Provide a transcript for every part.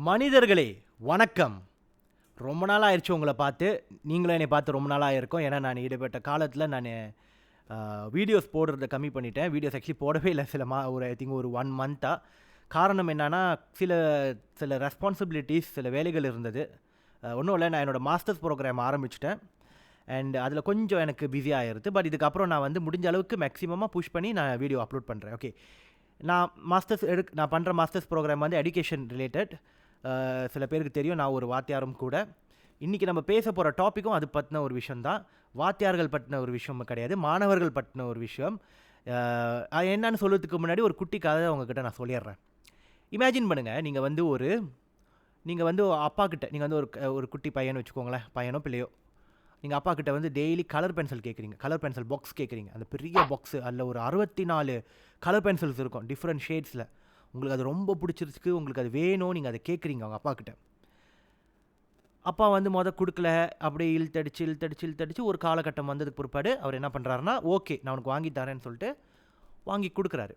மனிதர்களே வணக்கம். ரொம்ப நாளாக ஆயிடுச்சு உங்களை பார்த்து. நீங்களும் என்னை பார்த்து ரொம்ப நாளாக இருக்கும். ஏன்னா நான் இடைப்பட்ட காலத்தில் நான் வீடியோஸ் போடுறத கம்மி பண்ணிட்டேன். வீடியோஸ் ஆக்சுவலி போடவே இல்லை ஒரு ஐ திங்க் ஒரு 1 மந்த்தாக. காரணம் என்னன்னா சில ரெஸ்பான்சிபிலிட்டிஸ், சில வேலைகள் இருந்தது. ஒன்றும் இல்லை, நான் என்னோடய மாஸ்டர்ஸ் ப்ரோக்ராம் ஆரம்பிச்சிட்டேன். அண்ட் அதில் கொஞ்சம் எனக்கு பிஸியாக ஆகிருது. பட் இதுக்கப்புறம் நான் முடிஞ்ச அளவுக்கு மேக்ஸிமமாக புஷ் பண்ணி நான் வீடியோ அப்லோட் பண்ணுறேன். ஓகே, நான் பண்ணுற மாஸ்டர்ஸ் ப்ரோக்ராம் எஜுகேஷன் ரிலேட்டட். சில பேருக்கு தெரியும், நான் ஒரு வாத்தியாரும் கூட. இன்றைக்கி நம்ம பேச போகிற டாப்பிக்கும் அது பற்றின ஒரு விஷயந்தான். வாத்தியார்கள் பற்றின ஒரு விஷயம் கிடையாது, மாணவர்கள் பற்றின ஒரு விஷயம். என்னன்னு சொல்கிறதுக்கு முன்னாடி ஒரு குட்டி கதை உங்ககிட்ட நான் சொல்லிடுறேன். இமேஜின் பண்ணுங்கள், நீங்கள் வந்து அப்பா கிட்ட, நீங்கள் ஒரு குட்டி பையன் வச்சுக்கோங்களேன், பையனோ பிள்ளையோ. நீங்கள் அப்பா கிட்ட டெய்லி கலர் பென்சில் கேட்குறீங்க, கலர் பென்சில் பாக்ஸ் கேட்குறீங்க. அந்த பெரிய பாக்ஸு, அதில் ஒரு 64 கலர் பென்சில்ஸ் இருக்கும் டிஃப்ரெண்ட் ஷேட்ஸில். உங்களுக்கு அது ரொம்ப பிடிச்சிருக்கு, உங்களுக்கு அது வேணும், நீங்கள் அதை கேட்குறீங்க அவங்க அப்பா கிட்ட. அப்பா கொடுக்கல, அப்படியே இழுத்தடிச்சு ஒரு காலகட்டம் வந்ததுக்கு பிற்பாடு அவர் என்ன பண்ணுறாருன்னா, ஓகே நான் உனக்கு வாங்கி தரேன்னு சொல்லிட்டு வாங்கி கொடுக்குறாரு.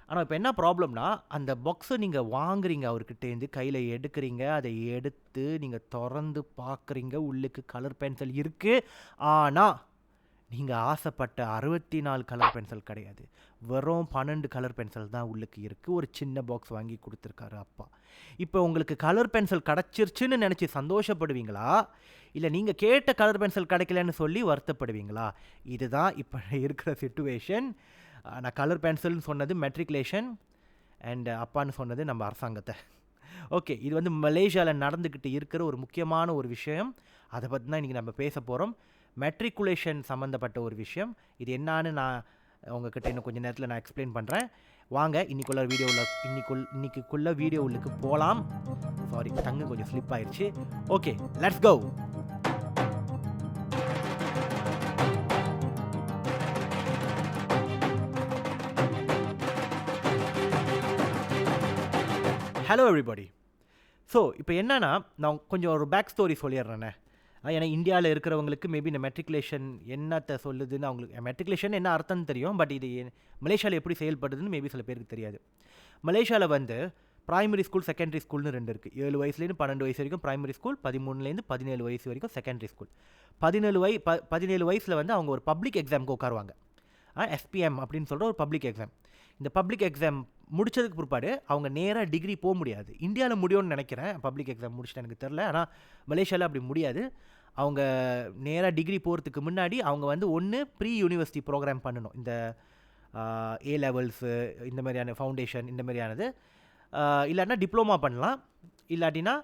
ஆனால் இப்போ என்ன ப்ராப்ளம்னா, அந்த பாக்ஸை நீங்கள் வாங்குறீங்க, அவர்கிட்டேருந்து கையில் எடுக்கிறீங்க, அதை எடுத்து நீங்கள் திறந்து பார்க்குறீங்க, உள்ளுக்கு கலர் பென்சில் இருக்குது. ஆனால் நீங்கள் ஆசைப்பட்ட 64 கலர் பென்சில் கிடையாது, வெறும் 12 கலர் பென்சில் தான் உள்ளுக்கு இருக்குது. ஒரு சின்ன பாக்ஸ் வாங்கி கொடுத்துருக்காரு அப்பா. இப்போ உங்களுக்கு கலர் பென்சில் கிடச்சிருச்சுன்னு நினச்சி சந்தோஷப்படுவீங்களா, இல்லை நீங்கள் கேட்ட கலர் பென்சில் கிடைக்கலன்னு சொல்லி வருத்தப்படுவீங்களா? இதுதான் இப்போ இருக்கிற சிச்சுவேஷன். நான் கலர் பென்சில்னு சொன்னது மெட்ரிகுலேஷன், அண்ட் அப்பான்னு சொன்னது நம்ம அரசாங்கத்தை. ஓகே, இது மலேசியாவில் நடந்துக்கிட்டு இருக்கிற ஒரு முக்கியமான ஒரு விஷயம். அதை பற்றி தான் இன்றைக்கி நம்ம பேச போகிறோம். மெட்ரிகுலேஷன் சம்மந்தப்பட்ட ஒரு விஷயம். இது என்னான்னு நான் உங்ககிட்ட இன்னும் கொஞ்சம் நேரத்தில் நான் எக்ஸ்பிளைன் பண்ணுறேன். வாங்க இன்னைக்குள்ள வீடியோவுக்கு போகலாம். சாரி, டங்கு கொஞ்சம் ஸ்லிப் ஆயிடுச்சு. Okay, let's go. Hello everybody. So இப்போ என்னன்னா, நான் கொஞ்சம் ஒரு பேக் ஸ்டோரி சொல்லிடுறேண்ணே. ஏன்னா இந்தியாவில் இருக்கிறவங்களுக்கு மேபி இந்த மெட்ரிகுலேஷன் என்னத்தை சொல்லுதுன்னு அவங்களுக்கு, மெட்ரிகுலேஷன் என்ன அர்த்தம்னு தெரியும், பட் இது மலேசியாவில் எப்படி செயல்படுதுன்னு மேபி சில பேருக்கு தெரியாது. மலேசியாவில் பிரைமரி ஸ்கூல், செகண்டரி ஸ்கூல்னு 2 இருக்குது. 7 வயசுலேருந்து 12 வயசு வரைக்கும் பிரைமரி ஸ்கூல், 13லேருந்து 17 வயசு வரைக்கும் செகண்டரி ஸ்கூல். 17 வயசில் அவங்க ஒரு பப்ளிக் எக்ஸாமுக்கு உட்காருவாங்க. SPM அப்படின்னு சொல்கிற ஒரு பப்ளிக் எக்ஸாம். இந்த பப்ளிக் எக்ஸாம் முடித்ததுக்கு பிற்பாடு அவங்க நேராக டிகிரி போக முடியாது. இந்தியாவில் முடியும்னு நினைக்கிறேன், பப்ளிக் எக்ஸாம் முடிச்சுட்டு எனக்கு தெரில. ஆனால் மலேசியாவில் அப்படி முடியாது. அவங்க நேராக டிகிரி போகிறதுக்கு முன்னாடி அவங்க ஒன்று ப்ரீ யூனிவர்சிட்டி ப்ரோக்ராம் பண்ணணும். இந்த A லெவல்ஸு, இந்த மாதிரியான ஃபவுண்டேஷன், இந்த மாதிரியானது. இல்லாட்டினா டிப்ளமா பண்ணலாம். இல்லாட்டினா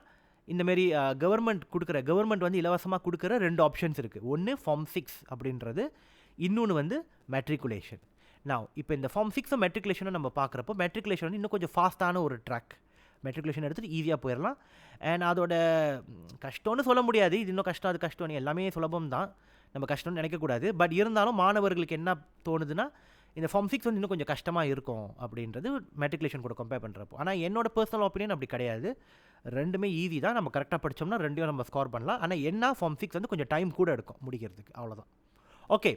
இந்தமாரி கவர்மெண்ட் இலவசமாக கொடுக்குற 2 ஆப்ஷன்ஸ் இருக்குது. ஒன்று Form 6 அப்படின்றது, இன்னொன்று மெட்ரிகுலேஷன். இப்போ இந்த Form 6 மெட்ரிகுலேஷனும் நம்ம பார்க்குறப்போ, மெட்ரிகுலேஷன் இன்னும் கொஞ்சம் ஃபாஸ்ட்டான ஒரு ட்ராக். மெட்ரிகுலேஷன் எடுத்துகிட்டு ஈஸியாக போயிடலாம். அண்ட் அதோட கஷ்டம்னு சொல்ல முடியாது, இது இன்னும் கஷ்டம் அது கஷ்டம்னு, எல்லாமே சுலபம் தான், நம்ம கஷ்டம்னு நினைக்கக்கூடாது. பட் இருந்தாலும் மாணவர்களுக்கு என்ன தோணுதுன்னா, இந்த Form 6 இன்னும் கொஞ்சம் கஷ்டமாக இருக்கும் அப்படின்றது மெட்ரிகுலேஷன் கூட கம்பேர் பண்ணுறப்போ. ஆனால் என்னோட பர்சனல் ஒப்பீனியன் அப்படி கிடையாது. ரெண்டுமே ஈஸி தான், நம்ம கரெக்டாக படித்தோம்னா ரெண்டையும் நம்ம ஸ்கோர் பண்ணலாம். ஆனால் என்ன Form 6 கொஞ்சம் டைம் கூட எடுக்கும் முடிக்கிறதுக்கு, அவ்வளோதான். ஓகே,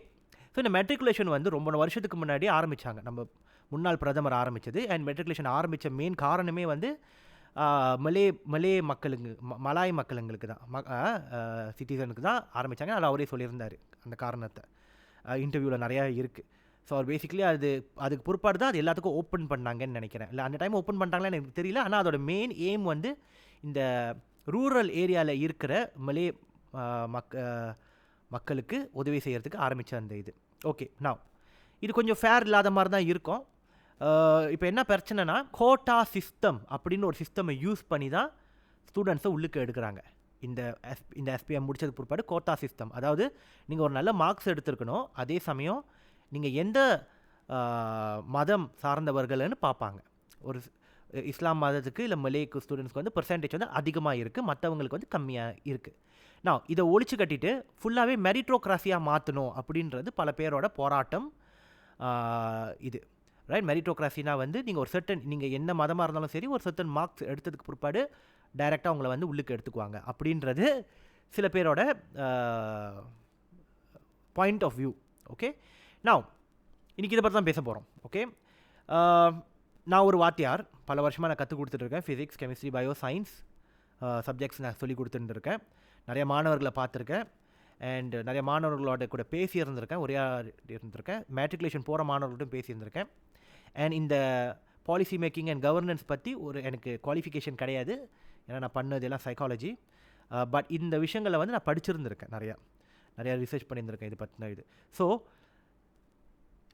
ஸோ இந்த மெட்ரிகுலேஷன் ரொம்ப வருஷத்துக்கு முன்னாடி ஆரம்பித்தாங்க, நம்ம முன்னாள் பிரதமர் ஆரம்பித்தது. அண்ட் மெட்ரிகுலேஷன் ஆரம்பித்த மெயின் காரணமே மலாய் மக்களுங்களுக்கு தான், சிட்டிசனுக்கு தான் ஆரம்பித்தாங்க. அதில் அவரே சொல்லியிருந்தார் அந்த காரணத்தை, இன்டர்வியூவில் நிறையா இருக்குது. ஸோ அவர் பேசிக்கலி அதுக்கு பொறுப்பாடு தான் அது எல்லாத்துக்கும் ஓப்பன் பண்ணாங்கன்னு நினைக்கிறேன். இல்லை அந்த டைம் ஓப்பன் பண்ணுறாங்களான்னு எனக்கு தெரியல. ஆனால் அதோட மெயின் எய்ம் இந்த ரூரல் ஏரியாவில் இருக்கிற மலே மக்களுக்கு உதவி செய்கிறதுக்கு ஆரம்பித்த அந்த இது. ஓகே, இது கொஞ்சம் ஃபேர் இல்லாத மாதிரி தான் இருக்கும். இப்போ என்ன பிரச்சனைனா, கோட்டா சிஸ்டம் அப்படின்னு ஒரு சிஸ்டமை யூஸ் பண்ணி தான் ஸ்டூடெண்ட்ஸை உள்ளுக்கு எடுக்கிறாங்க. இந்த SPM முடித்ததுக்கு பிற்பாடு கோட்டா சிஸ்டம், அதாவது நீங்கள் ஒரு நல்ல மார்க்ஸ் எடுத்துருக்கணும், அதே சமயம் நீங்கள் எந்த மதம் சார்ந்தவர்கள்னு பார்ப்பாங்க. ஒரு இஸ்லாம் மதத்துக்கு இல்லை மலேக்கு ஸ்டூடெண்ட்ஸ்க்கு பெர்சன்டேஜ் அதிகமாக இருக்குது, மற்றவங்களுக்கு கம்மியாக இருக்குது. இதை ஒழிச்சு கட்டிட்டு ஃபுல்லாகவே மெரிட்டோக்ராசியாக மாற்றணும் அப்படின்றது பல பேரோட போராட்டம். இது ரைட், மெரிட்டோக்ராசினா நீங்கள் என்ன மதமாக இருந்தாலும் சரி, ஒரு சர்டன் மார்க்ஸ் எடுத்ததுக்கு பிற்பாடு டைரெக்டாக அவங்கள உள்ளுக்கு எடுத்துக்குவாங்க அப்படின்றது சில பேரோட பாயிண்ட் ஆஃப் வியூ. ஓகே, இன்றைக்கி இதை பற்றி தான் பேச போகிறோம். ஓகே, நான் ஒரு வாத்தியார், பல வருஷமாக நான் கற்றுக் கொடுத்துட்ருக்கேன், physics, chemistry, bio, science. Subjects நான் சொல்லி கொடுத்துட்டுருக்கேன். நிறைய மாணவர்களை பார்த்துருக்கேன். அண்ட் நிறைய மாணவர்களோட கூட பேசி இருந்திருக்கேன், இருந்திருக்கேன். மேட்ரிகுலேஷன் போகிற மாணவர்கள்ட்டும் பேசியிருந்திருக்கேன். அண்ட் இந்த பாலிசி மேக்கிங் அண்ட் கவர்னன்ஸ் பற்றி எனக்கு குவாலிஃபிகேஷன் கிடையாது, ஏன்னா நான் பண்ணது எல்லாம் சைக்காலஜி. பட் இந்த விஷயங்களை வந்து நான் படிச்சிருந்திருக்கேன், நிறையா ரிசர்ச் பண்ணியிருந்திருக்கேன் இது பற்றின இது. ஸோ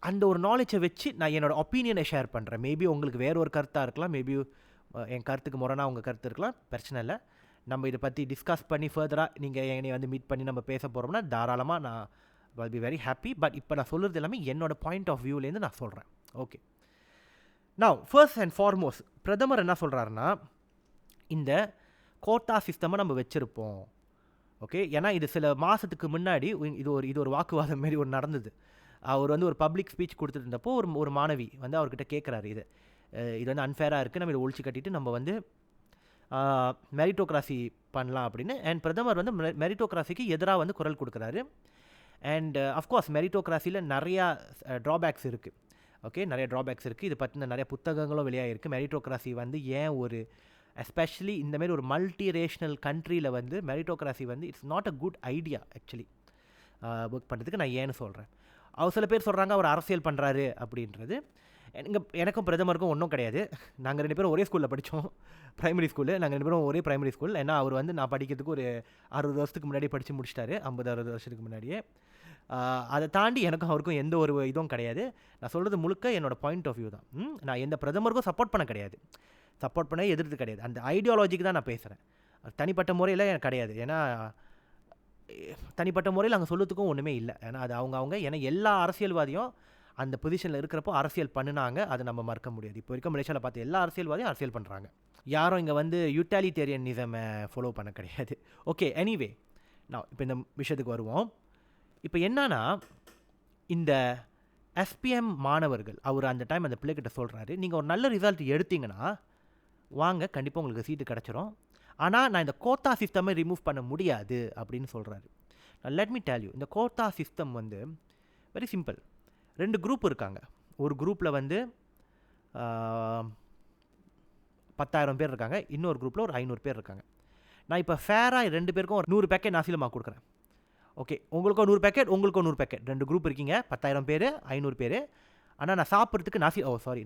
அந்த ஒரு நாலேஜை வச்சு நான் என்னோடய ஒப்பீனியனை ஷேர் பண்ணுறேன். மேபி உங்களுக்கு வேறு ஒரு கருத்தாக இருக்கலாம், மேபி என் கருத்துக்கு முரணாக உங்கள் கருத்து இருக்கலாம், பிரச்சனை இல்லை. நம்ம இதை பற்றி டிஸ்கஸ் பண்ணி ஃபர்தராக நீங்கள் என்னை வந்து மீட் பண்ணி நம்ம பேச போகிறோம்னா தாராளமாக நான் will be very happy. But இப்போ நான் சொல்கிறது எல்லாமே என்னோடய பாயிண்ட் ஆஃப் வியூலேருந்து நான் சொல்கிறேன். Okay, now first and foremost பிரதமர் என்ன சொல்கிறாருன்னா, இந்த கோட்டா சிஸ்டமை நம்ம வச்சுருப்போம். ஓகே, ஏன்னா இது சில மாதத்துக்கு முன்னாடி இது ஒரு வாக்குவாதம் மாரி ஒன்று நடந்தது. அவர் வந்து ஒரு பப்ளிக் ஸ்பீச் கொடுத்துட்டு இருந்தப்போ ஒரு மாணவி வந்து அவர்கிட்ட கேட்குறாரு, இது வந்து அன்ஃபேராக இருக்குது, நம்ம இதை ஒழிச்சு கட்டிட்டு நம்ம வந்து மெரிட்டோக்ராசி பண்ணலாம் அப்படின்னு. அண்ட் பிரதமர் வந்து மெரிட்டோக்ராசிக்கு எதிராக வந்து குரல் கொடுக்குறாரு. அண்ட் அஃப்கோர்ஸ் மெரிட்டோக்ராசியில் நிறையா ட்ராபேக்ஸ் இருக்குது. ஓகே, நிறைய ட்ராபேக்ஸ் இருக்குது. இது பற்றின நிறைய புத்தகங்களும் வெளியாகிருக்கு. மெரிட்டோக்ராசி வந்து ஏன் எஸ்பெஷலி இந்தமாரி ஒரு மல்டி ரேஷ்னல் கண்ட்ரியில் வந்து மெரிட்டோக்ராசி வந்து it's not a good idea actually work பண்ணுறதுக்கு. நான் ஏன்னு சொல்கிறேன். அவர் சில பேர் சொல்கிறாங்க அவர் அரசியல் பண்ணுறாரு அப்படின்றது. எனக்கும் பிரதமருக்கும் ஒன்றும் கிடையாது. நாங்கள் 2 பேரும் ஒரே ஸ்கூலில் படித்தோம், ப்ரைமரி ஸ்கூலு. நாங்கள் 2 பேரும் ஒரே ப்ரைமரி ஸ்கூல். ஏன்னா அவர் வந்து நான் படிக்கிறதுக்கு ஒரு 60 வருஷத்துக்கு முன்னாடி படித்து முடிச்சிட்டாரு, 50-60 வருஷத்துக்கு முன்னாடியே. அதை தாண்டி எனக்கும் அவருக்கும் எந்த ஒரு இதுவும் கிடையாது. நான் சொல்கிறது முழுக்க என்னோடய பாயிண்ட் ஆஃப் வியூ தான். நான் எந்த பிரதமருக்கும் சப்போர்ட் பண்ண கிடையாது, சப்போர்ட் பண்ண எதிர்த்து கிடையாது. அந்த ஐடியாலஜிக்கு தான் நான் பேசுகிறேன். தனிப்பட்ட முறையில் எனக்கு கிடையாது. ஏன்னா தனிப்பட்ட முறையில் அங்கே சொல்லுறதுக்கும் ஒன்றுமே இல்லை. ஏன்னா அது அவங்க ஏன்னா எல்லா அரசியல்வாதியும் அந்த பொசிஷனில் இருக்கிறப்போ அரசியல் பண்ணினாங்க, அதை நம்ம மறக்க முடியாது. இப்போ வரைக்கும் மலேசியாவில் பார்த்து எல்லா அரசியல்வாதியும் அரசியல் பண்ணுறாங்க. யாரும் இங்கே வந்து யூட்டாலிட்டேரியனிசமை ஃபாலோ பண்ண கிடையாது. ஓகே, எனிவே நான் இப்போ இந்த விஷயத்துக்கு வருவோம். இப்போ என்னன்னா, இந்த எஸ்பிஎம் மாணவர்கள் அவர் அந்த டைம் அந்த பிள்ளைகிட்ட சொல்கிறாரு, நீங்கள் ஒரு நல்ல ரிசல்ட் எடுத்தீங்கன்னா வாங்க, கண்டிப்பாக உங்களுக்கு சீட்டு கிடச்சிரும், ஆனால் நான் இந்த கோட்டா சிஸ்டமை ரிமூவ் பண்ண முடியாது அப்படின்னு சொல்கிறாரு. லெட் மீ டெல் யூ, இந்த கோட்டா சிஸ்டம் வந்து வெரி சிம்பிள். 2 குரூப் இருக்காங்க. ஒரு குரூப்பில் வந்து 10,000 பேர் இருக்காங்க, இன்னொரு குரூப்பில் ஒரு 500 பேர் இருக்காங்க. நான் இப்போ ஃபேராக 2 பேருக்கும் ஒரு 100 பேக்கெட் நாசிலமாக கொடுக்குறேன். ஓகே, உங்களுக்கும் 100 பேக்கெட், உங்களுக்கும் 100 பேக்கெட். 2 குரூப் இருக்கீங்க, 10,000 பேர், 500 பேர். ஆனால் நான் சாப்பிட்றதுக்கு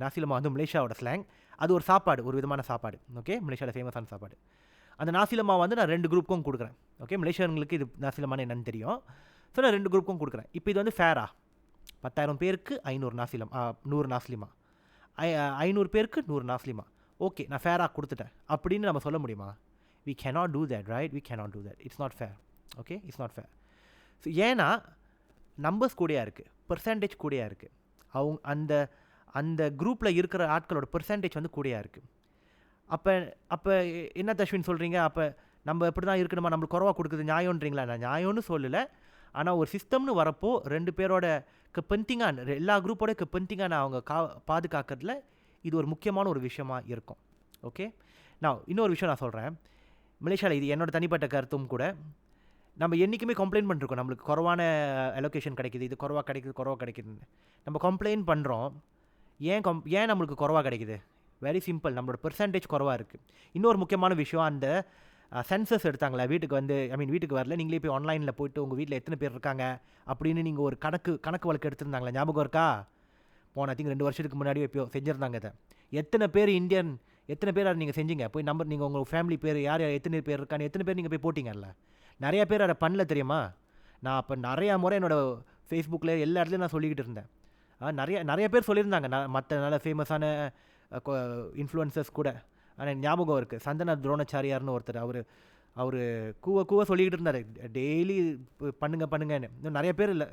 நாசிலமா வந்து மலேசியாவோட ஸ்லாங், அது ஒரு சாப்பாடு, ஒரு விதமான சாப்பாடு. ஓகே, மலேசியாவில் ஃபேமஸான சாப்பாடு. அந்த நாசிலமா வந்து நான் 2 குரூப்புக்கும் கொடுக்குறேன். ஓகே, மலேசியர்களுக்கு இது நாசிலமான என்னன்னு தெரியும். ஸோ நான் 2 குரூப்புக்கும் கொடுக்குறேன். இப்போ இது வந்து ஃபேரா, 10,000 பேருக்கு 500 நாசிலம், 100 நாசிலிமா, 500 பேருக்கு 100 நாசிலிமா. ஓகே, நான் ஃபேராக கொடுத்துட்டேன் அப்படின்னு நம்ம சொல்ல முடியுமா? we cannot do that, right? we cannot do that. it's not fair. okay, it's not fair. So ஏன்னா நம்பர்ஸ் கூடயா இருக்குது, பெர்சன்டேஜ் கூடயா இருக்குது. அந்த அந்த குரூப்பில் இருக்கிற ஆட்களோட பெர்சன்டேஜ் வந்து கூடயா இருக்குது. அப்போ என்ன தஷ்வின் சொல்கிறீங்க, அப்போ நம்ம எப்படி தான் இருக்கணுமா, நம்மளுக்கு குறவாக கொடுக்குது நியாயம்ன்றீங்களா? நான் நியாயம்னு சொல்லலை. ஆனால் ஒரு சிஸ்டம்னு வரப்போ 2 பேரோட பென்டிங்காக, எல்லா குரூப்போட பென்டிங்காக அவங்க பாதுகாக்கிறதுல இது ஒரு முக்கியமான ஒரு விஷயமா இருக்கும். ஓகே, நான் இன்னொரு விஷயம் நான் சொல்கிறேன். மலேசியாவில் இது என்னோட தனிப்பட்ட கருத்தும் கூட, நம்ம என்றைக்குமே கம்ப்ளைண்ட் பண்ணிருக்கோம், நம்மளுக்கு குறவான அலோகேஷன் கிடைக்குது, இது குறவாக கிடைக்குதுன்னு நம்ம கம்ப்ளைண்ட் பண்ணுறோம். ஏன் நம்மளுக்கு குறவாக கிடைக்குது? வெரி சிம்பிள், நம்மளோட பெர்சன்டேஜ் குறவாக இருக்குது. இன்னொரு முக்கியமான விஷயம், அந்த சென்சஸ் எடுத்தாங்களே, வீட்டுக்கு வரல, நீங்களே போய் ஆன்லைனில் போய்ட்டு உங்கள் வீட்டில் எத்தனை பேர் இருக்காங்க அப்படின்னு நீங்கள் ஒரு கணக்கு வழக்கு எடுத்திருந்தாங்களே, ஞாபகம் இருக்கா? போன 2 வருஷத்துக்கு முன்னாடியே இப்போ செஞ்சுருந்தாங்க. இதை எத்தனை பேர் எத்தனை பேர் அதை நீங்கள் செஞ்சீங்க? போய் நீங்கள் உங்கள் ஃபேமிலி பேர் யார் எத்தனை பேர் இருக்கான்னு எத்தனை பேர் நீங்கள் போய் போட்டிங்கல்ல? நிறைய பேர் அதை பண்ணல தெரியுமா? நான் அப்போ நிறையா முறை என்னோடய ஃபேஸ்புக்கில் எல்லா இடத்துலையும் நான் சொல்லிக்கிட்டு இருந்தேன். நிறைய பேர் சொல்லியிருந்தாங்க, மற்ற நல்ல ஃபேமஸான இன்ஃப்ளூயன்சர்ஸ் கூட. ஆனால் ஞாபகம் இருக்குது, சந்தன துரோணாச்சாரியார்னு ஒருத்தர், அவர் கூவ சொல்லிக்கிட்டு இருந்தார், டெய்லி பண்ணுங்கன்னு. இன்னும் நிறைய பேர் இல்லை,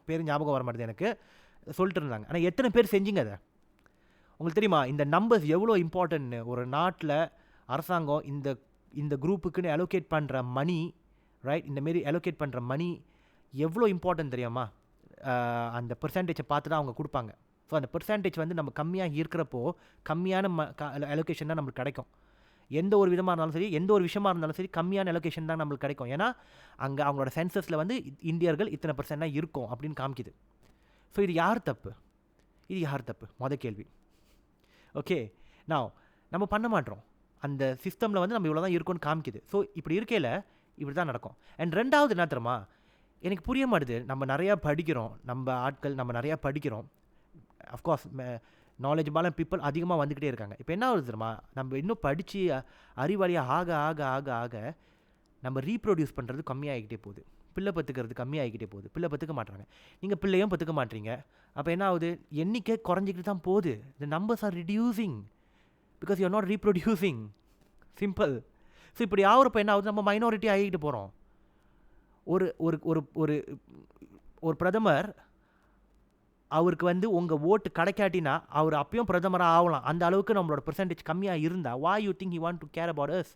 பேர் ஞாபகம் வர மாட்டேது எனக்கு, சொல்லிட்டு இருந்தாங்க. ஆனால் எத்தனை பேர் செஞ்சீங்க அதை? உங்களுக்கு தெரியுமா இந்த நம்பர்ஸ் எவ்வளோ இம்பார்ட்டன்ட்னு? ஒரு நாட்டில் அரசாங்கம் இந்த குரூப்புக்குன்னு அலோகேட் பண்ணுற மணி, ரைட், இந்தமாரி அலோகேட் பண்ணுற மணி எவ்வளோ இம்பார்ட்டன்ட் தெரியுமா? அந்த பெர்சன்டேஜை பார்த்து தான் அவங்க கொடுப்பாங்க. ஸோ அந்த பெர்சன்டேஜ் வந்து நம்ம கம்மியாக இருக்கிறப்போ கம்மியான அலோகேஷன் தான் நம்மளுக்கு கிடைக்கும். எந்த ஒரு விதமாக இருந்தாலும் சரி, எந்த ஒரு விஷயமா இருந்தாலும் சரி, கம்மியான அலோகேஷன் தான் நம்மளுக்கு கிடைக்கும். ஏன்னா அங்கே அவங்களோட சென்சஸில் வந்து இந்தியர்கள் இத்தனை % தான் இருக்கும் அப்படின்னு காமிக்குது. ஸோ இது யார் தப்பு? மொதல் கேள்வி. ஓகே, நம்ம பண்ண மாட்டோம். அந்த சிஸ்டமில் வந்து நம்ம இவ்வளோ தான் இருக்கோன்னு காமிக்குது. ஸோ இப்படி இருக்கையில் இப்படி தான் நடக்கும். அண்ட் ரெண்டாவது என்ன தெரியுமா, எனக்கு புரிய மாட்டுது. நம்ம நிறையா படிக்கிறோம், நம்ம நிறையா படிக்கிறோம். அஃப்கோர்ஸ் நாலேஜபான பீப்புள் அதிகமாக வந்துக்கிட்டே இருக்காங்க. இப்போ என்ன ஆகுது தெரியுமா, நம்ம இன்னும் படித்து அறிவாளியாக ஆக ஆக ஆக ஆக நம்ம ரீப்ரொடியூஸ் பண்ணுறது கம்மியாகிக்கிட்டே போகுது. பிள்ளை பத்துக்கிறது கம்மியாகிக்கிட்டே போகுது. பிள்ளை பத்துக்க மாட்டாங்க. நீங்கள் பிள்ளையும் பத்துக்க மாட்டீங்க. அப்போ என்ன ஆகுது, எண்ணிக்கை குறைஞ்சிக்கிட்டு தான் போகுது. The numbers are reducing because you are not reproducing. Simple. So இப்படி ஆகிறப்ப என்ன ஆகுது, நம்ம மைனாரிட்டி ஆகிக்கிட்டு போகிறோம். ஒரு ஒரு ஒரு ஒரு ஒரு பிரதமர், அவருக்கு வந்து உங்கள் ஓட்டு கிடைக்காட்டினா அவர் அப்பயும் பிரதமராக ஆகலாம். அந்த அளவுக்கு நம்மளோட பெர்சன்டேஜ் கம்மியாக இருந்தால், why you think he want to care about us?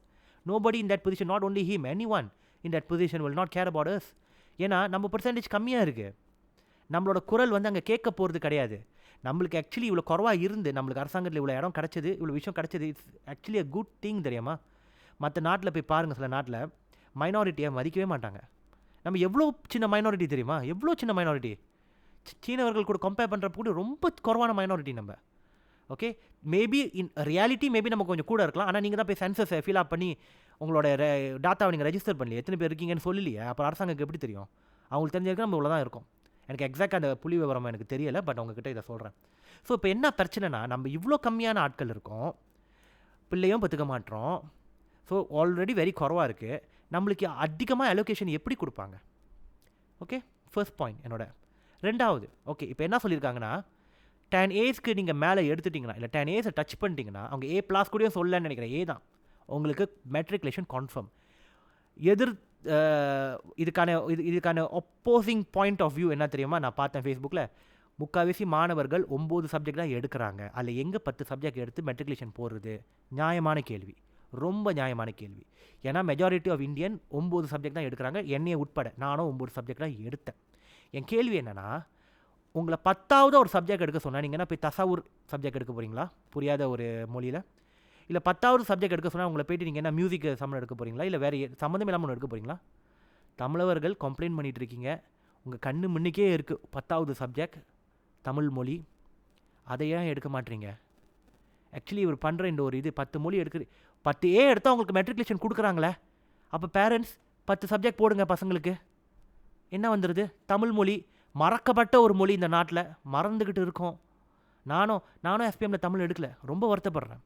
Nobody in that position, not only him, anyone in that position will not care about us. ஏன்னா நம்ம பெர்சன்டேஜ் கம்மியாக இருக்குது. நம்மளோட குரல் வந்து அங்கே கேட்க போகிறது கிடையாது. நம்மளுக்கு ஆக்சுவலி இவ்வளோ குறவாக இருந்து நம்மளுக்கு அரசாங்கத்தில் இவ்வளோ இடம் கிடச்சிது, இவ்வளோ விஷயம் கிடச்சிது. It's actually a good thing தெரியுமா. மற்ற நாட்டில் போய் பாருங்கள், சில நாட்டில் மைனாரிட்டியை மதிக்கவே மாட்டாங்க. நம்ம எவ்வளோ சின்ன மைனாரிட்டி தெரியுமா, எவ்வளோ சின்ன மைனாரிட்டி. சீனவர்கள் கூட கம்பேர் பண்ணுறப்ப கூட ரொம்ப குறவான மைனாரிட்டி நம்ம. Okay, maybe in reality maybe நம்ம கொஞ்சம் கூட இருக்கலாம். ஆனால் நீங்கள் தான் போய் சென்சஸை ஃபில் அப் பண்ணி உங்களோட டாட்டாவை நீங்கள் ரெஜிஸ்டர் பண்ணலையே, எத்தனை பேர் இருக்கீங்கன்னு சொல்லலையே, அப்புறம் அரசாங்கத்துக்கு எப்படி தெரியும்? அவங்களுக்கு தெரிஞ்சிருக்க நம்ம இவ்வளோ தான் இருக்கும். எனக்கு எக்ஸாக்டாக அந்த புள்ளி விவரம் எனக்கு தெரியலை, பட் உங்ககிட்ட இதை சொல்கிறேன். ஸோ இப்போ என்ன பிரச்சனைனா, நம்ம இவ்வளோ கம்மியான ஆட்கள் இருக்கோம், பிள்ளையும் பத்துக்க மாட்டோம். ஸோ ஆல்ரெடி வெரி குறவாக இருக்குது. நம்மளுக்கு அதிகமாக அலோகேஷன் எப்படி கொடுப்பாங்க? ஓகே, ஃபர்ஸ்ட் பாயிண்ட் என்னோட. ரெண்டாவது, ஓகே இப்போ என்ன சொல்லியிருக்காங்கன்னா, 10 A's நீங்கள் மேலே எடுத்துட்டிங்கன்னா, இல்லை 10 A's டச் பண்ணிட்டீங்கன்னா, அவங்க A+ கூடயும் சொல்லலன்னு நினைக்கிறேன், A தான் உங்களுக்கு மெட்ரிகுலேஷன் கன்ஃபார்ம். இதுக்கான ஒப்போசிங் பாயிண்ட் ஆஃப் வியூ என்ன தெரியுமா, நான் பார்த்தேன் ஃபேஸ்புக்கில், முக்கால்வாசி மாணவர்கள் 9 சப்ஜெக்ட் தான் எடுக்கிறாங்க, அதில் எங்கே 10 சப்ஜெக்ட் எடுத்து மெட்ரிகுலேஷன் போடுறது? நியாயமான கேள்வி, ரொம்ப நியாயமான கேள்வி. ஏன்னா மெஜாரிட்டி ஆஃப் இந்தியன் 9 சப்ஜெக்ட் தான் எடுக்கிறாங்க, என்னையை உட்பட நானும் 9 சப்ஜெக்ட் தான் எடுத்தேன். என் கேள்வி என்னென்னா, உங்களை 10வது ஒரு சப்ஜெக்ட் எடுக்க சொன்னால் நீங்கள் என்ன போய் தசாவூர் சப்ஜெக்ட் எடுக்க போகிறீங்களா, புரியாத ஒரு மொழியில்? இல்லை 10வது சப்ஜெக்ட் எடுக்க சொன்னால் உங்களை போய்ட்டு நீங்கள் என்ன மியூசிக் சம்மந்தம் எடுக்க போகிறீங்களா, இல்லை வேறு சம்மந்தம் இல்லாமல் ஒன்று எடுக்க போகிறீங்களா? தமிழவர்கள் கம்ப்ளைண்ட் பண்ணிகிட்டு இருக்கீங்க, உங்கள் கண்ணு முன்னுக்கே இருக்குது 10வது சப்ஜெக்ட் தமிழ் மொழி, அதை ஏன் எடுக்க மாட்டீங்க? ஆக்சுவலி இவர் பண்ணுற இந்த ஒரு இது 10 மொழி எடுக்குது, 10 A எடுத்தால் உங்களுக்கு மெட்ரிகுலேஷன் கொடுக்குறாங்களே, அப்போ பேரண்ட்ஸ் 10 சப்ஜெக்ட் போடுங்க பசங்களுக்கு. என்ன வந்துடுது? தமிழ் மொழி மறக்கப்பட்ட ஒரு மொழி இந்த நாட்டில், மறந்துக்கிட்டு இருக்கோம். நானும் எஸ்பிஎம்மில் தமிழ் எடுக்கல, ரொம்ப வருத்தப்படுறேன்.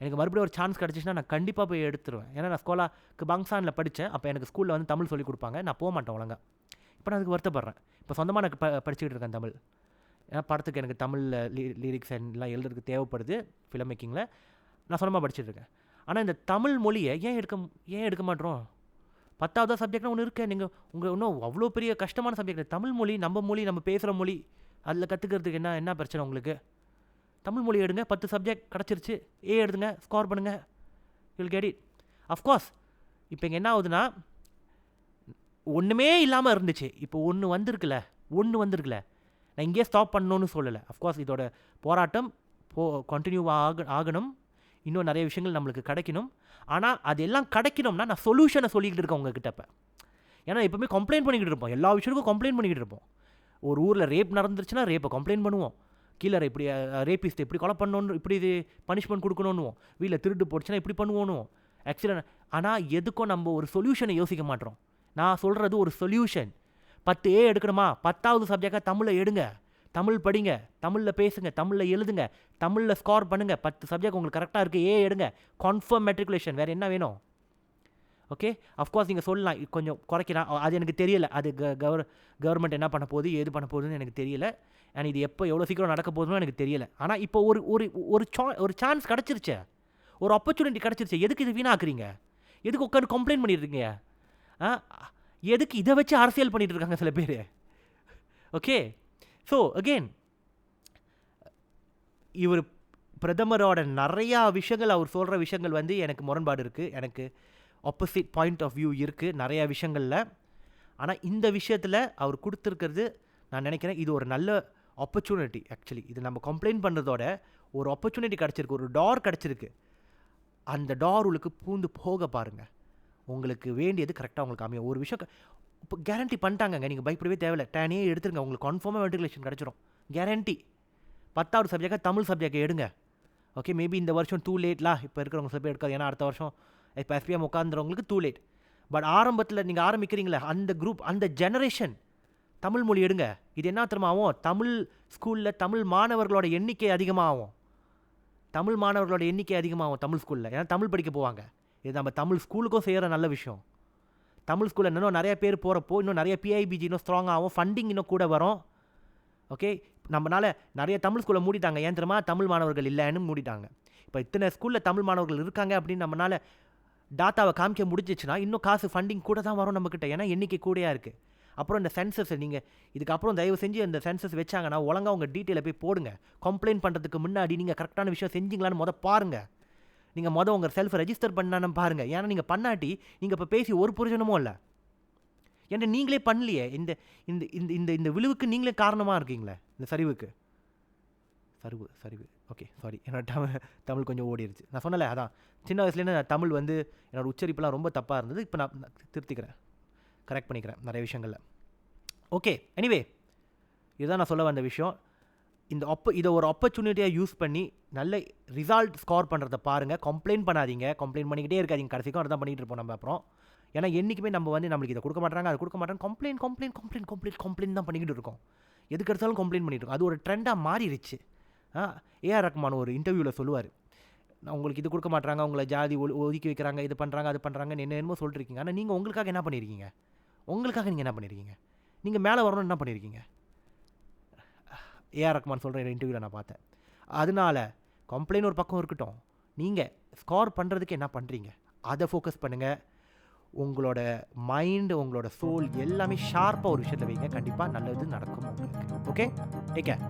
எனக்கு மறுபடியும் ஒரு சான்ஸ் கிடச்சிச்சுன்னா நான் கண்டிப்பாக போய் எடுத்துருவேன். ஏன்னா நான் ஸ்கோலாக்கு பங்சானில் படித்தேன், அப்போ எனக்கு ஸ்கூலில் வந்து தமிழ் சொல்லிக் கொடுப்பாங்க, நான் போக மாட்டேன் ஒழுங்கா. இப்போ நான் அதுக்கு வருத்தப்படுறேன். இப்போ சொந்தமாக எனக்கு படிச்சுக்கிட்டு இருக்கேன் தமிழ். ஏன்னா படத்துக்கு எனக்கு தமிழில் லிரிக்ஸ் எல்லாம் எழுதுறதுக்கு தேவைப்படுது, ஃபிலிம் மேக்கிங்கில் நான் சொந்தமாக படிச்சுட்ருக்கேன். ஆனால் இந்த தமிழ் மொழியை ஏன் எடுக்க மாட்டோம்? 10வது சப்ஜெக்ட்னா ஒன்று இருக்கேன், நீங்கள் இன்னும் அவ்வளோ பெரிய கஷ்டமான சப்ஜெக்ட் தமிழ் மொழி, நம்ம பேசுகிற மொழி, அதில் கற்றுக்கிறதுக்கு என்ன பிரச்சனை உங்களுக்கு? தமிழ் மொழி எடுங்க, 10 சப்ஜெக்ட் கிடச்சிருச்சு, A எடுத்துங்க, ஸ்கோர் பண்ணுங்கள், யூல் கெட் இட். அஃப்கோர்ஸ் இப்போ இங்கே என்ன ஆகுதுன்னா, ஒன்றுமே இல்லாமல் இருந்துச்சு, இப்போ ஒன்று வந்திருக்குல்ல. நான் இங்கேயே ஸ்டாப் பண்ணணும்னு சொல்லலை. அஃப்கோர்ஸ் இதோட போராட்டம் கண்டினியூ ஆகணும், இன்னும் நிறைய விஷயங்கள் நம்மளுக்கு கிடைக்கணும். ஆனால் அது எல்லாம் கிடைக்கணும்னா நான் சொல்யூஷனை சொல்லிக்கிட்டு இருக்கேன் உங்ககிட்ட. இப்போ ஏன்னா எப்போவுமே கம்ப்ளைண்ட் பண்ணிக்கிட்டு இருப்போம், எல்லா விஷயத்துக்கும் கம்ப்ளைண்ட் பண்ணிக்கிட்டு இருப்போம். ஒரு ஊரில் ரேப் நடந்துருச்சுன்னா ரேப்பை கம்ப்ளைண்ட் பண்ணுவோம், கீழே இப்படி ரேபிஸ்ட் இப்படி கொலை பண்ணணும், இப்படி இது பனிஷ்மெண்ட் கொடுக்கணுன்னுவோம், வீட்டில் திருட்டு போட்டுச்சுன்னா இப்படி பண்ணுவோன்னுவோம், ஆக்சிடென்ட். ஆனால் எதுக்கும் நம்ம ஒரு சொல்யூஷனை யோசிக்க மாட்டோம். நான் சொல்கிறது ஒரு சொல்யூஷன். 10 A எடுக்கணுமா, 10வது சப்ஜெக்டாக தமிழில் எடுங்க, தமிழ் படிங்க, தமிழில் பேசுங்க, தமிழில் எழுதுங்க, தமிழில் ஸ்கோர் பண்ணுங்கள். 10 சப்ஜெக்ட் உங்களுக்கு கரெக்டாக இருக்குது, A எடுங்க, கன்ஃபார்ம் மெட்ரிகுலேஷன். வேறு என்ன வேணும்? ஓகே, அஃப்கோர்ஸ் நீங்கள் சொல்லலாம் கொஞ்சம் குறைக்கலாம், அது எனக்கு தெரியலை. அது கவர்மெண்ட் என்ன பண்ண போகுது, ஏது பண்ண போகுதுன்னு எனக்கு தெரியலை. அண்ட் இது எப்போ எவ்வளோ சீக்கிரம் நடக்க போகுதுன்னு எனக்கு தெரியலை. ஆனால் இப்போ ஒரு சான்ஸ் கிடச்சிருச்சே, ஒரு ஆப்பர்ச்சுனிட்டி கிடச்சிருச்சு, எதுக்கு இது வீணாக்குறீங்க? எதுக்கு உட்காந்து கம்ப்ளைண்ட் பண்ணிடுறீங்க? எதுக்கு இதை வச்சு அரசியல் பண்ணிகிட்டு இருக்காங்க சில பேர்? ஓகே, ஸோ அகெயின் இவர் பிரதமரோட நிறையா விஷயங்கள், அவர் சொல்கிற விஷயங்கள் வந்து எனக்கு முரண்பாடு இருக்குது, எனக்கு ஆப்போசிட் பாயிண்ட் ஆஃப் வியூ இருக்குது நிறையா விஷயங்களில். ஆனால் இந்த விஷயத்தில் அவர் கொடுத்துருக்கிறது நான் நினைக்கிறேன் இது ஒரு நல்ல ஆப்பர்ச்சுனிட்டி. ஆக்சுவலி இது நம்ம கம்ப்ளைண்ட் பண்ணுறதோட ஒரு ஆப்பர்ச்சுனிட்டி கிடச்சிருக்கு, ஒரு டோர் கிடச்சிருக்கு. அந்த டோர் உங்களுக்கு பூந்து போக பாருங்கள், உங்களுக்கு வேண்டியது கரெக்டாக உங்களுக்கு அமையும். ஒரு விஷயம் இப்போ கேரண்டி பண்ணிட்டாங்க, நீங்கள் பயப்படவே தேவையில்லை. 10 A எடுத்துருங்க, உங்களுக்கு கன்ஃபார்மாக மெட்ரிகுலேஷன் கிடச்சிரும், கேரண்டி. 10வது சப்ஜெக்டாக தமிழ் சப்ஜெக்ட் எடுங்க, ஓகே, மேபி இந்த வருஷம் டூ லேட்லாம் இப்போ இருக்கிறவங்க சில பேர் இருக்காது, ஏன்னா அடுத்த வருஷம் இப்போ எஸ்பிஎம் உட்காந்துறவங்களுக்கு டூ லேட். பட் ஆரம்பத்தில் நீங்கள் ஆரம்பிக்கிறீங்களே அந்த குரூப், அந்த ஜெனரேஷன் தமிழ் மொழி எடுங்க. இது என்ன தெரியுமாவும், தமிழ் ஸ்கூலில் தமிழ் மாணவர்களோட எண்ணிக்கை அதிகமாகும். தமிழ் மாணவர்களோட எண்ணிக்கை அதிகமாகும் தமிழ் ஸ்கூலில், ஏன்னா தமிழ் படிக்க போவாங்க. இது நம்ம தமிழ் ஸ்கூலுக்கும் செய்கிற நல்ல விஷயம். தமிழ் ஸ்கூலில் இன்னும் நிறைய பேர் போகிறப்போ இன்னும் நிறைய பிஐபிஜி இன்னும் ஸ்ட்ராங் ஆகும், ஃபண்டிங் இன்னும் கூட வரும். ஓகே, நம்மளால் நிறைய தமிழ் ஸ்கூலில் மூடிட்டாங்க, ஏன் தெரியுமா, தமிழ் மாணவர்கள் இல்லைன்னு மூடிட்டாங்க. இப்போ இத்தனை ஸ்கூலில் தமிழ் மாணவர்கள் இருக்காங்க அப்படின்னு நம்மளால் டாட்டாவை காமிக்க முடிஞ்சிச்சுன்னா இன்னும் காசு ஃபண்டிங் கூட தான் வரும் நம்மக்கிட்ட, ஏன்னா எண்ணிக்கை கூடையாக இருக்குது. அப்புறம் இந்த சென்சஸ், நீங்கள் இதுக்கப்புறம் தயவு செஞ்சு இந்த சென்சஸ் வச்சாங்கன்னா ஒழுங்காக உங்கள் டீட்டெயிலை போய் போடுங்க. கம்ப்ளைண்ட் பண்ணுறதுக்கு முன்னாடி நீங்கள் கரெக்டான விஷயம் செஞ்சீங்களான்னு பாருங்கள். நீங்கள் உங்கள் செல்ஃப் ரெஜிஸ்டர் பண்ணான்னு பாருங்கள். ஏன்னா நீங்கள் பண்ணாட்டி நீங்கள் இப்போ பேசி ஒரு பிரயோஜனமும் இல்லை. ஏன்னா நீங்களே பண்ணலையே, இந்த இந்த இந்த இந்த விழுவுக்கு நீங்களே காரணமாக இருக்கீங்களே, இந்த சரிவுக்கு. சரிவு ஓகே, சாரி, என்னோட தமிழ் கொஞ்சம் ஓடிடுச்சு. நான் சொன்னல, அதான் சின்ன வயசுலேருந்து தமிழ் என்னோடய உச்சரிப்புலாம் ரொம்ப தப்பாக இருந்தது. இப்போ நான் திருத்திக்கிறேன், கரெக்ட் பண்ணிக்கிறேன் நிறைய விஷயங்களில். ஓகே, எனிவே இதுதான் நான் சொல்ல வந்த விஷயம். இதை ஒரு ஆப்பர்ச்சுனிட்டியாக யூஸ் பண்ணி நல்ல ரிசல்ட் ஸ்கோர் பண்ணுறதை பாருங்கள். கம்ப்ளைண்ட் பண்ணாதீங்க, கம்ப்ளைண்ட் பண்ணிக்கிட்டே இருக்காதீங்க, கடைசிக்கும் அதை தான் பண்ணிகிட்டு இருப்போம் நம்ம. அப்புறம் ஏன்னா என்றைக்குமே நம்ம நம்மளுக்கு இதை கொடுக்க மாட்டாங்க, அதை கொடுக்க மாட்டாங்க, கம்ப்ளைண்ட் தான் பண்ணிக்கிட்டு இருக்கோம். எதுக்கு எடுத்தாலும் கம்ப்ளைண்ட் பண்ணிகிட்டு இருக்கோம். அது ஒரு ட்ரெண்டாக மாறிடுச்சு. ஏஆர் ரஹ்மான் ஒரு இன்டர்வியூவில் சொல்லுவார், உங்களுக்கு இது கொடுக்க மாட்டாங்க, உங்களை ஜாதி ஒதுக்கி வைக்கிறாங்க, இது பண்ணுறாங்க, அது பண்ணுறாங்கன்னு என்னென்னமோ சொல்லிருக்கீங்க. ஆனால் நீங்கள் உங்களுக்காக என்ன பண்ணியிருக்கீங்க? நீங்கள் என்ன பண்ணியிருக்கீங்க? நீங்கள் மேலே வரணும்னு என்ன பண்ணியிருக்கீங்க? ஏஆர் ரஹ்மான் சொல்கிற இன்டர்வியூவில் நான் பார்த்தேன். அதனால கம்ப்ளைண்ட் ஒரு பக்கம் இருக்கட்டும், நீங்கள் ஸ்கோர் பண்ணுறதுக்கு என்ன பண்ணுறீங்க அதை ஃபோக்கஸ் பண்ணுங்கள். உங்களோட மைண்டு, உங்களோட சோல் எல்லாமே ஷார்ப்பாக ஒரு விஷயத்தில் வைங்க, கண்டிப்பாக நல்லது நடக்கும் உங்களுக்கு. Okay, take care.